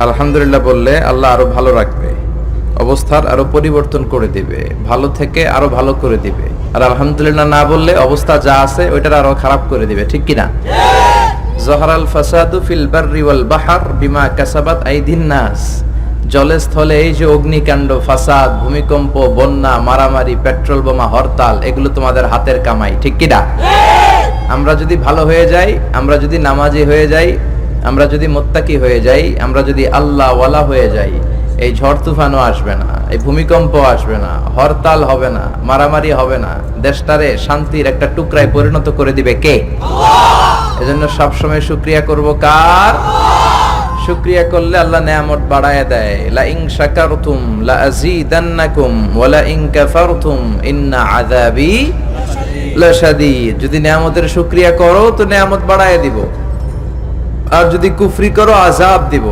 আলহামদুলিল্লাহ বললে আল্লাহ আরো ভালো রাখবে, অবস্থার আরো পরিবর্তন করে দিবে, ভালো থেকে আরো ভালো করে দিবে। আর আলহামদুলিল্লাহ না বললে অবস্থা যা আছে ওইটার আরো খারাপ করে দিবে, ঠিক কিনা? জহরাল ফাসাদু ফিল বাররি ওয়াল বাহর বিমা কাসাবাত আইদিন নাস। জলে স্থলে এই যে অগ্নিকাণ্ড, ফাসাদ, ভূমিকম্প, বন্যা, মারামারি, পেট্রোল বোমা, হরতাল, এগুলো তোমাদের হাতের কামাই, ঠিক কিনা? আমরা যদি ভালো হয়ে যাই, আমরা যদি নামাজি হয়ে যাই, আমরা যদি মুত্তাকি হয়ে যাই, আমরা যদি আল্লাহ ওয়ালা হয়ে যাই, এই ঝড় তুফানও আসবে না, এই ভূমিকম্প আসবে না, হরতাল হবে না, মারামারি হবে না, দেশটারে শান্তির একটা টুকরায় পরিণত করে দিবে কে? এজন্য সবসময় শুকরিয়া করব কার? শুকরিয়া করলে আল্লাহ নেয়ামত বাড়ায় দেয়। লা ইন শাকারতুম লা আযীদান্নাকুম ওয়া লা ইন কাফারতুম ইন্না আযাবি লাশাদীদ। যদি নেয়ামতের শুকরিয়া করো তো নেয়ামত বাড়ায় দিব, আর যদি কুফরি করো আযাব দিব।